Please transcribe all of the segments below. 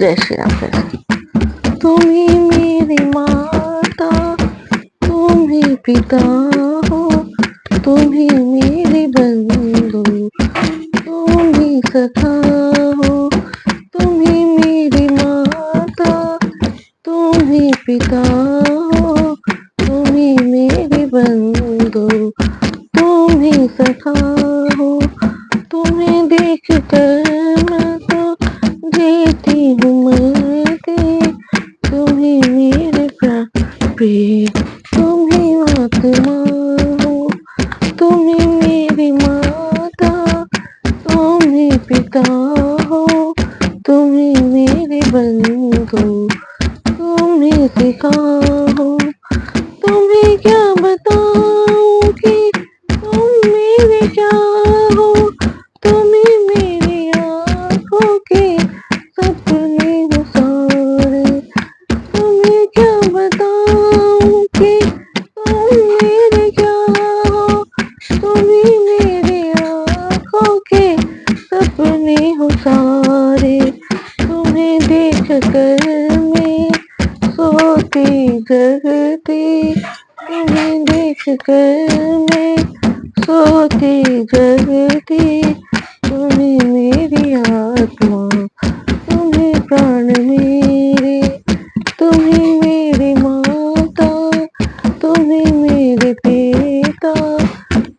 जय श्री राम। जय श्री। तुम ही मेरी माता, तुम ही पिता हो, तुम ही मेरे बंधु, तुम ही सखा हो। तुम ही मेरी माता, तुम ही पिता हो, तुम ही मेरे बंधु, तुम ही सखा हो। तुम्हें देख कर मैं तो जीती हूँ मरती, तुम ही मेरे प्रिय, तुम ही आत्मा हो। तुम ही मेरी माता, तुम ही पिता हो, तुम ही मेरे बंधु, तुम ही सिखा हो। तुम्हें क्या बताऊं कि तुम मेरे क्या हो, तुम ही मेरी आँखों के सपने हो सारे। तुम्हें क्या बताऊं कि तुम मेरे क्या हो, तुम ही मेरी आँखों के सपने हो सारे। तुम्हें देख कर मैं सोती जगती, तुम्हें देख कर मैं सोती जगती, तुम्हें मेरी आत्मा, तुम्हें प्राण मेरे। तुम्हें मेरी माता, तुम्हें मेरे पिता,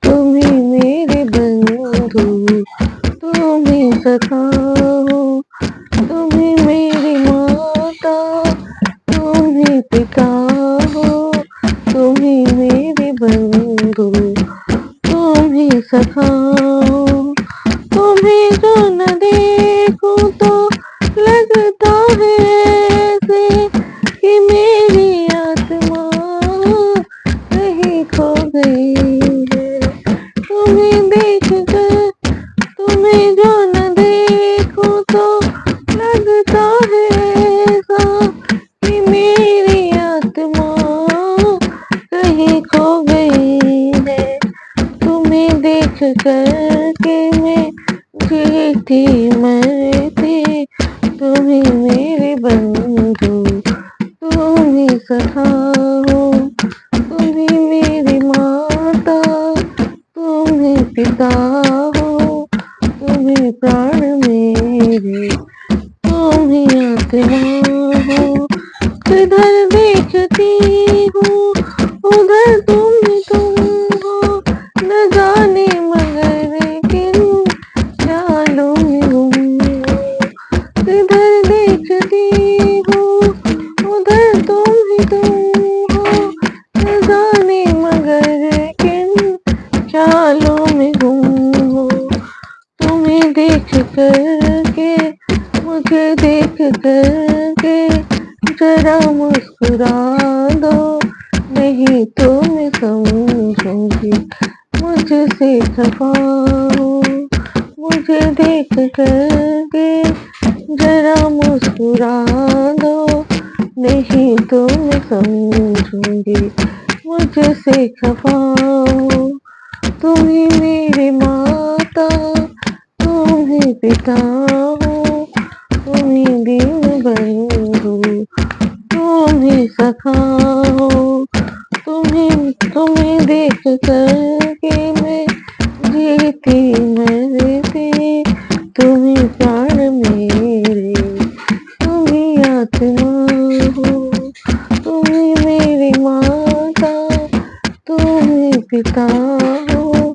तुम्हें मेरे बंधु, तुम्हें सखा हो। तुम्हें मेरी माता, तुम्हें पिता हो, तुम्हें मेरे बंधु, तुम्हें सखा हो। तुम्हें जो न देखूं तो लगता है ऐसे कि मेरी आत्मा कहीं खो गई है। तुम्हें देख कर, तुम्हें जो न देखूं तो लगता है ऐसा कि मेरी आत्मा कहीं खो गई है। तुम्हें देख कर के मैं जीती मरती, तुम्ही मेरे बंधु, तुम्ही सखा हो। तुम्ही मेरी माता, तुम्ही पिता हो, तुम्ही प्राण मेरे, तुम्ही आत्मा हो। किधर देखती हूँ उधर तुम हो, न जाने मगर किन ख्यालों में गुम हो। किधर देखती हूँ उधर तुम हो, न जाने मगर किन ख्यालों में गुम हो। तुम्हें देख कर के, मुझे देख कर के जरा मुस्कुरा दो, नहीं तो मैं समझूंगी मुझसे खफा हो। मुझे देख कर के जरा मुस्कुरा दो, नहीं तो मैं समझूंगी मुझसे खफा हो। तुम ही मेरी माता, तुम ही पिता हो, तुम ही दीन बंधु, तुम ही सखा हो। तुम्हें देख कर के मैं जीती मरती, तुम ही प्राण मेरे, तुम ही आत्मा हो। तुम ही मेरी माता, तुम ही पिता हो,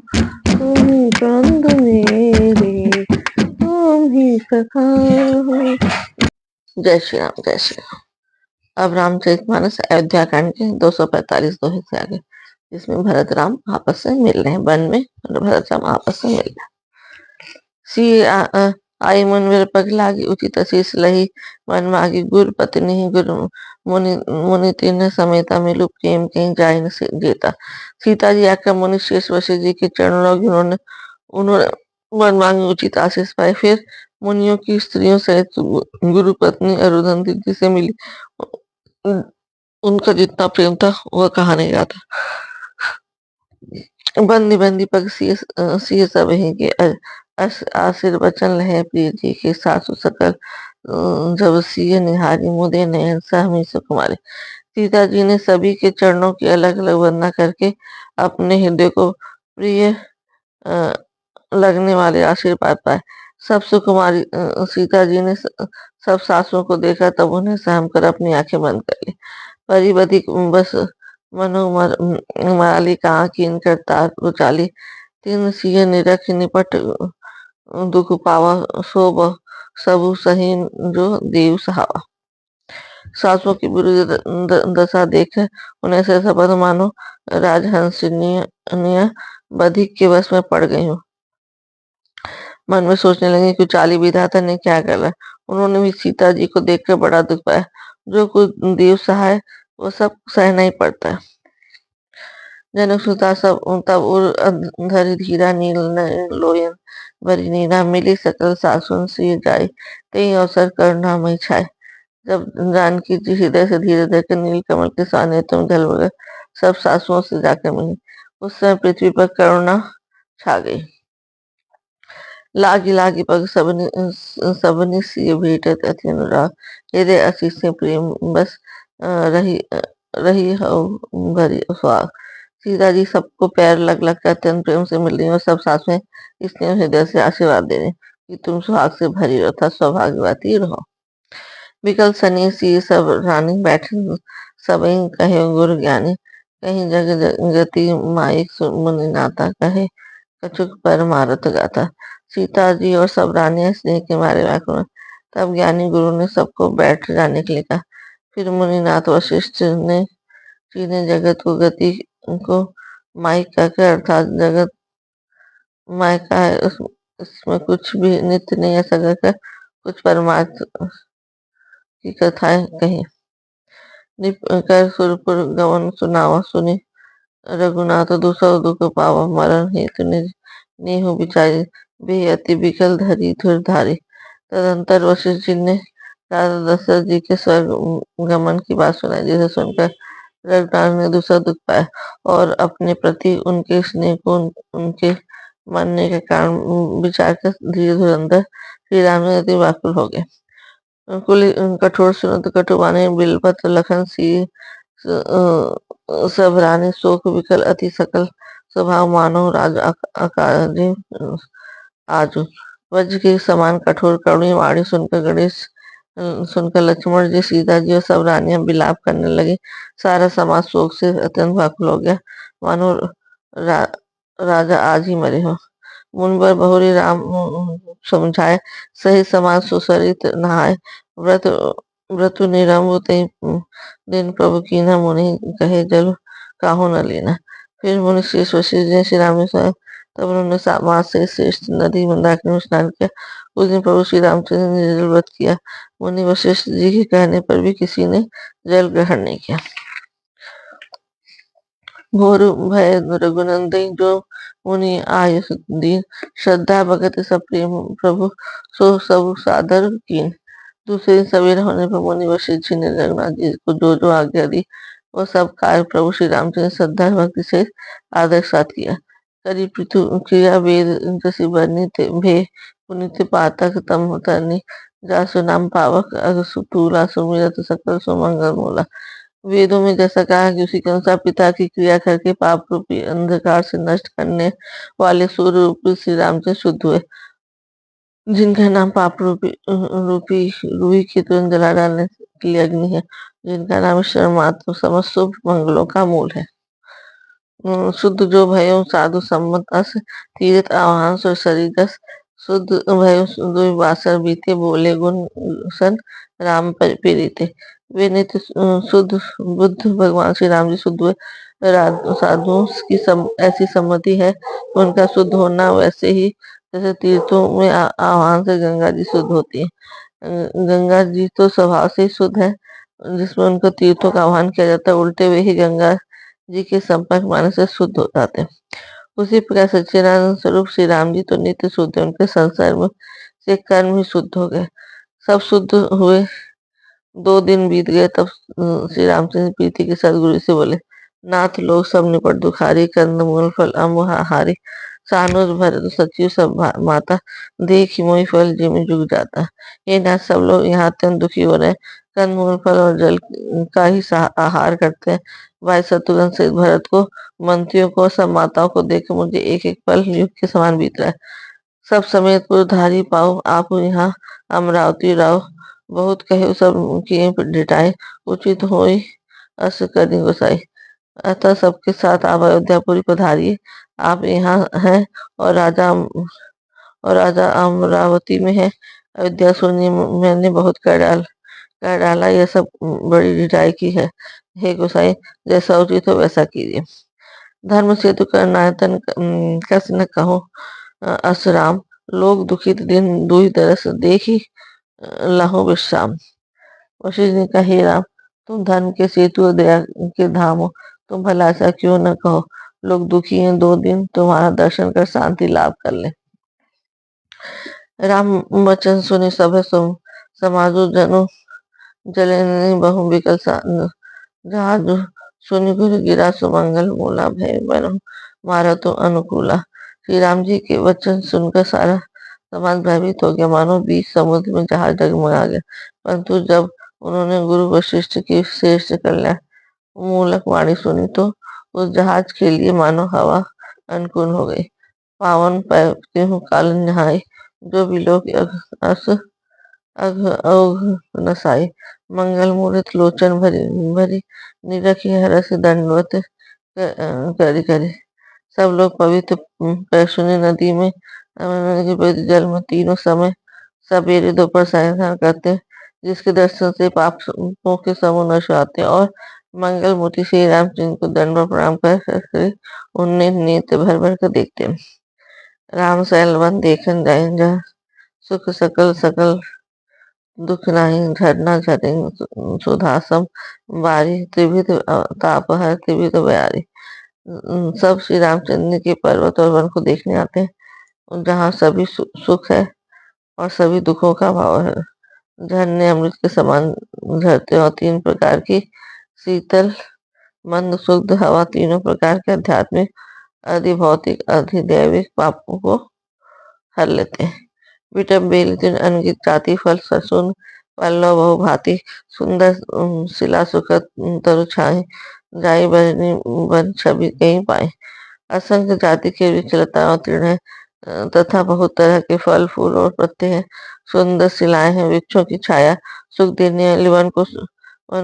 तुम ही बंधु मेरे, तुम ही सखा हो। जय श्री राम। जय श्री राम। अब रामचरितमानस अयोध्या कांड के 245 दोहे से आगे, जिसमें भरत राम आपस में मिल रहे हैं। वन में भरत राम आपस में मिल रहे हैं। सी आई मन वीर पग लागी, उचित शीस लही मन मागी। गुर पत्नी गुर मुनि मुनि तीन समेता, मिलु प्रेम कहीं जाय न जेता। सीता जी आकर मुनि शेष वशिष्ठ जी के चरणों लगी, उन्होंने उन्होंने वन मांगी, उचित आशीष पाए। फिर मुनियों की स्त्रियों सहित गुरु पत्नी अरुंधति जी से मिली। उनका जितना प्रेम था वह कहा नहीं जाता। बंदी बंदी पग सिय सब ही के आशीर्वचन लहे, प्रिय जी के सासु सकल जब सिय निहारी मुदे नयन सहमी सुकुमारी। सीता जी ने सभी के चरणों की अलग अलग वंदना करके अपने हृदय को प्रिय अ, लगने वाले आशीर्वाद पाए। सब सुकुमारी सीता जी ने सब सासुओं को देखा, तब उन्हें सहम कर अपनी आंखें बंद कर ली। परिवधी बस मनोमर माली कहाँ कीन कर तार उचाली। तीन सिय निरख निपट दुख पावा, सो सबु सही जो देव सहावा। सासुओं की बुरी दशा देख उन्हें से शपथ मानो राजहंसिनियां बधिक के वश में पड़ गई हूँ। मन में सोचने लगे कि चाली विधाता ने क्या करा। उन्होंने भी सीता जी को देखकर बड़ा दुख पाया। जो कुछ देव सहाय वो सब सहना ही पड़ता है। जनक सुता सब तब उर धरि धीरा नील लोयन भरी नीरा मिली सकल सासुन सिय जाय, तेहि अवसर करुणामयी छाय। जब जानकी जी हृदय से धीरे धीरे नील कमल के सामने तुम ढल गए, सब सासुओं से जाकर मिली। उस समय पृथ्वी पर करुणा छा गई। लागी लागी पग सबनि सिय भेटत अति अनुराग, हृदय अति से प्रेम बस रही हऊ भरी सुहाग। सीता जी सबको पैर लग लग कर अत्यंत प्रेम से मिल रही और सब सास में स्नेह हृदय से आशीर्वाद दे रही कि तुम सुहाग से भरी रहो तथा सौभाग्यवती रहो। विकल सनी सी सब रानी बैठे सबई कहे गुरु ज्ञानी, कहीं जगति माइक मुनि नाता, कहे कछुक पर मारत गाता। सीता जी और सब रानियां स्नेह के मारे व्याकुल हुए। तब ज्ञानी गुरु ने सबको बैठ जाने के लिए कहा। फिर मुनिनाथ वशिष्ठ ने जी ने जगत को गति को माइक कहकर, अर्थात जगत मायका है, उसमें कुछ भी नित्य नहीं ऐसा कहकर कुछ परमार्थ की कथाएं कही। कर सुरपुर गवन सुनावा सुनी, रघुनाथ दूसरा दुख पावा, मरण हेतु नेहु बिचारी, बे अति विकल धरी धुर धारी। तदंतर वशिष्ठ जी ने राजा दशरथ जी के स्वर्ग गमन की बात सुनाई, जिसे सुनकर रघुनाथ ने दूसरा दुख पाया और अपने प्रति उनके स्नेह को उनके मानने के कारण विचार कर धीरे धीरे अंदर श्री राम ने अति व्याकुल हो गए। कुल कठोर सुनत कटुबाने, बिलपत लखन सी सब रानी, शोक विकल अति सकल स्वभाव, मानो राज अकार्य आजू। वज्र के समान कठोर करुणी वाणी सुनकर गणेश सुनकर लक्ष्मण जी, सीता जी और सब रानियां विलाप करने लगे। सारा समाज शोक से अत्यंत व्याकुल हो गया, मानो राजा आज ही मरे हो। मुनबर बहुरी राम समझाए, सही समाज सुसरित नहाय, व्रत व्रतु निरंब ते दिन प्रभु कीन्हा, मुनि कहे जल काहू न लेना। फिर मुनि श्री वशिष्ठ ने श्री राम ने सुना, तब उन्होंने समाज से श्रेष्ठ नदी मंदाकिनी में स्नान किया। उस दिन प्रभु श्री रामचंद्र ने निर्जल व्रत किया। मुनि वशिष्ठ जी के कहने पर भी किसी ने जल ग्रहण नहीं किया। घोर भय रघुनंदन, जो मुनि आय दीन, श्रद्धा भगत सब प्रेम प्रभु, सो सब सादर कीन। दूसरे दिन सवेरा होने पर मुनि वशिष्ठ जी ने रघुनाथ जी को जो जो आज्ञा दी, वो सब कार्य प्रभु श्री रामचंद्र ने श्रद्धा भक्ति से आदर के साथ किया। करी पृथु क्रिया वेद जसी वर्णित भे, पुनित पातक तम तरनी, जासु नाम पावक अगसुतूला, सुमिरत सकल सुमंगल मूला। वेदों में जैसा कहा है कि उसी के अनुसार पिता की क्रिया करके पाप रूपी अंधकार से नष्ट करने वाले सूर्य रूपी श्री रामचंद्र शुद्ध हुए, जिनका नाम पाप रूपी रूही की तुरंत जला डालने के लिए अग्नि है, जिनका नाम शर्मात्म समस्त शुभ मंगलों का मूल है। शुद्ध जो भयो साधु सम्मत अस, तीर्थ आह्वान और शरीर दस, शुद्ध भयो दो वासर बीते, बोले गुण सन राम प्रीते। वे नित्य शुद्ध बुद्ध भगवान श्री राम जी शुद्ध हुए। साधुओं की ऐसी सम्मति है, उनका शुद्ध होना वैसे ही जैसे तीर्थों में आह्वान से गंगा जी शुद्ध होती है। गंगा जी तो स्वभाव से ही शुद्ध है, जिसमें उनको तीर्थों का आह्वान किया जाता है, उल्टे वे ही गंगा जी के संपर्क में आने से शुद्ध हो जाते हैं। उसी प्रकार सच्चिदानंद स्वरूप श्री राम जी तो नित्य शुद्ध है, उनके संसार में से कर्म ही शुद्ध हो गए, सब शुद्ध हुए। 2 दिन बीत गए, तब श्री रामचंद्र प्रीति के साथ गुरु से बोले, नाथ लोग सब निपट दुखारी, कंद मूल फल अम्ब हारी, सानुज भरत सचिव सब माता देखी मोहि फल जिमि जुग जाता। ये नाथ सब लोग यहाँ अत्यंत दुखी हो रहे हैं। कंदमूल फल और जल का ही आहार करते हैं। भाई शत्रुघ्न से भरत को, मंत्रियों को, सब माताओं को देख मुझे एक एक पल युग के समान बीत रहा है। सब समेत पुरधारी पाओ आप यहाँ अमरावती राव, बहुत कहे सब किए डिटाए, उचित होई अस करी गोसाई। अतः सबके साथ आप अयोध्यापुरी पधारिए। आप यहाँ हैं और राजा अमरावती में है। अयोध्या सुनिए, मैंने बहुत कर डाला, यह सब बड़ी ढिठाई की है। हे गोसाई, जैसा उचित हो वैसा कीजिए। धर्म सेतु करनायतन कस न कहो असराम, लोग दुखित दिन दुई दरस देखी लहो विश्राम। वशिष्ठ ने कहा, हे राम, तुम धर्म के सेतु और दया के धाम हो, तुम भला ऐसा क्यों न कहो। लोग दुखी हैं, 2 दिन तुम्हारा दर्शन कर शांति लाभ कर ले। राम वचन सुने सब समाजो जनो, जले बहु विकल जहाजु सुनि गुरु गिरा सुमंगल मूला, भय बनो मारा तो अनुकूला। श्री राम जी के वचन सुनकर सारा समाज भयभीत हो गया, मानो बीच समुद्र में जहाज डगमगा गया। परंतु जब उन्होंने गुरु वशिष्ठ की श्रेष्ठ कल्याण मूलक वाणी सुनी तो उस जहाज के लिए मानो हवा अनुकूल हो गई। पावन त्यों काल नहाय, जो भी लोग अस अघ औघ नसाई। मंगल मूर्त लोचन भरी भरी, निरखी हरस दंडवत करी करी। सब लोग पवित्र पैसुनी नदी में के पवित्र जल में तीनों समय सवेरे दोपहर सायंकाल करते हैं, जिसके दर्शन से पापों के समूह नष्ट आते हैं। और मंगल मूर्ति श्री रामचंद्र को दंडवत प्रणाम कर उन्हें नेत्र भर भर कर देखते हैं। राम सैलवन देखन जाए, जहाँ सुख सकल सकल दुख नाही, झरना झरे सुधासम बारी, त्रिविध ताप हर त्रिविध बयारी। सब श्री रामचंद्र के पर्वत और वन को देखने आते हैं, जहाँ सभी सुख है और सभी दुखों का भाव है। झरने अमृत के समान झरते और 3 प्रकार की शीतल मंद शुद्ध हवा तीनों प्रकार के आध्यात्मिक, अधिभौतिक, अधिदैविक पापों को हर लेते हैं। विटम बेलिन अनगित जाति फल ससुन पल्लव बहु भांति, सुंदर शिला सुखद तरु छाए, जाई बरनी बन छवि कहीं पाए। असंख्य जाति के वृक्ष लताएं और तृण है, तथा बहुत तरह के फल फूल और पत्ते हैं। सुंदर शिलाएं हैं, वृक्षों की छाया सुख देने वाली, वन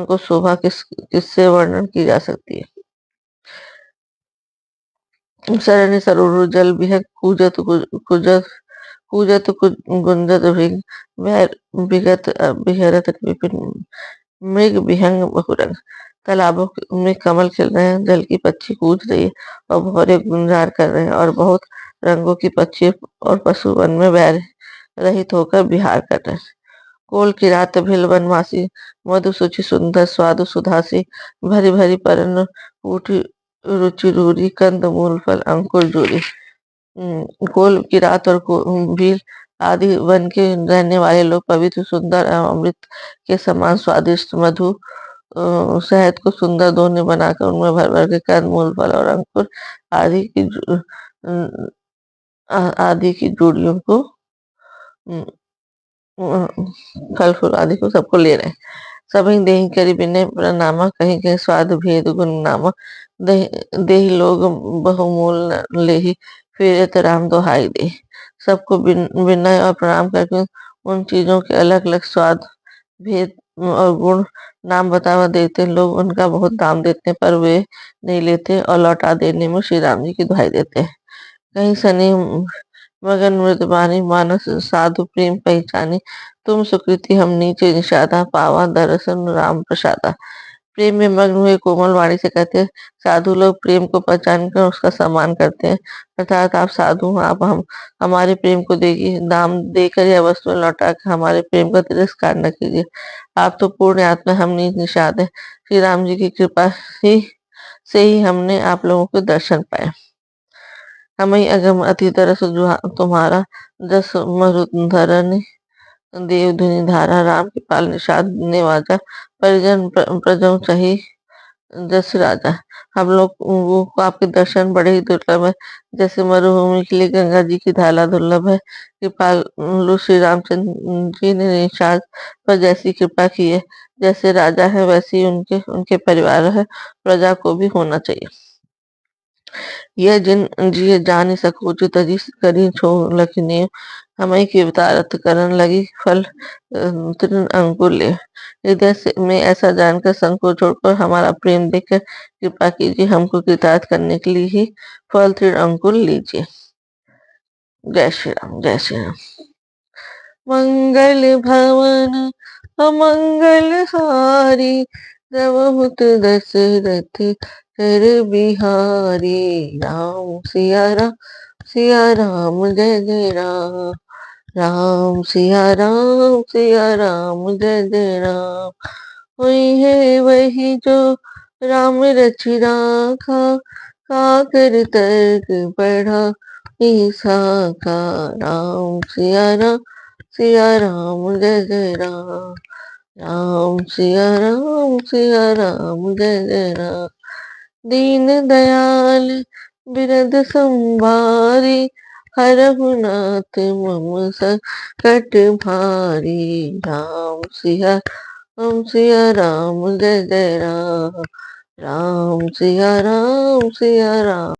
को शोभा किससे वर्णन की जा सकती है। सरणी सरोवर जल विहग कूजत कुजत कूजत गुंजत भृंग, विगत विहरत विपिन, मृग विहंग बहुरंग। तालाबों में कमल खिल रहे हैं, जल की पक्षी कूद रही है और भौरे गुंजार कर रहे हैं, और बहुत रंगों की पक्षी और पशु वन में भय रहित होकर विहार कर रहे हैं। कोल की रात भिल वनवासी, मधु सुचि सुंदर स्वादु सुधासी, भरी भरी परन ऊठी रुचि रूरी, कंद मूल फल अंकुर जूरी। कोल की रात और भील आदि वन के रहने वाले लोग पवित्र सुंदर एवं अमृत के समान स्वादिष्ट मधु शहद को सुंदर दोने बनाकर उनमें भर भर के कंद मूल फल और अंकुर आदि की आदि की जोड़ियों को फल फूल आदि को सबको ले रहे हैं। सभी देही करी विनय प्रणामा, कहीं कहीं स्वाद भेद गुण नामा। देही लोग बहुमूल लेही, फिर राम दोहाई दे। सबको विनय और प्रणाम करके उन चीजों के अलग अलग स्वाद भेद और गुण नाम बतावा देते। लोग उनका बहुत दाम देते हैं, पर वे नहीं लेते और लौटा देने में श्री राम जी की दुहाई देते हैं। कहीं सनी मगन मृदबानी, मानस साधु प्रेम पहचानी, तुम सुकृति हम नीचे निषादा, पावा दर्शन राम प्रसादा। प्रेम में मग्न हुए कोमल वाणी से कहते हैं, साधु लोग प्रेम को पहचान कर उसका सम्मान करते हैं। अर्थात आप साधु, आप हम हमारे प्रेम को देखिए, दाम देकर या वस्तु लौटा कर हमारे प्रेम का तिरस्कार न कीजिए। आप तो पूर्ण आत्मा, हम नीच निषाद है। श्री राम जी की कृपा ही से ही हमने आप लोगों के दर्शन पाए। हमें अगम अति तरस तुम्हारा, जस मरुधरन देव धुनि धारा। राम के पाल निषाद ने वाचा, परिजन प्रजों सही दस राजा। हम लोग को आपके दर्शन बड़े ही दुर्लभ है। जैसे मरुभूमि के लिए गंगा जी की धारा दुर्लभ है। कृपालु श्री रामचंद्र जी ने निषाद पर जैसी कृपा की है, जैसे राजा है वैसे ही उनके उनके परिवार है, प्रजा को भी होना चाहिए। यह जिन जिय जानि सकूचु तजी करी छो लखनी। हमें की अवतारत करन लगी फल तृण अंकुर ले। हृदय में ऐसा जानकर संकोच छोड़कर हमारा प्रेम देखकर कृपा कीजिए, हमको कृतार्थ करने के लिए ही फल तृण अंकुर लीजिए। जय श्री राम, जय श्री राम। मंगल भवन अमंगल हारी, रवहुत दशरथ कर बिहारी। राम सिया राम जय जय राम। राम सिया राम जय जय राम। वही है वही जो राम रचि राखा, काकर तर्क बढ़ा साखा। सिया राम जय जय राम। सिया राम जय जय राम। दीन दयाल बिरद संभारी, हरहु नाथ मम संकट भारी। सिया राम जय जय राम। सिया राम।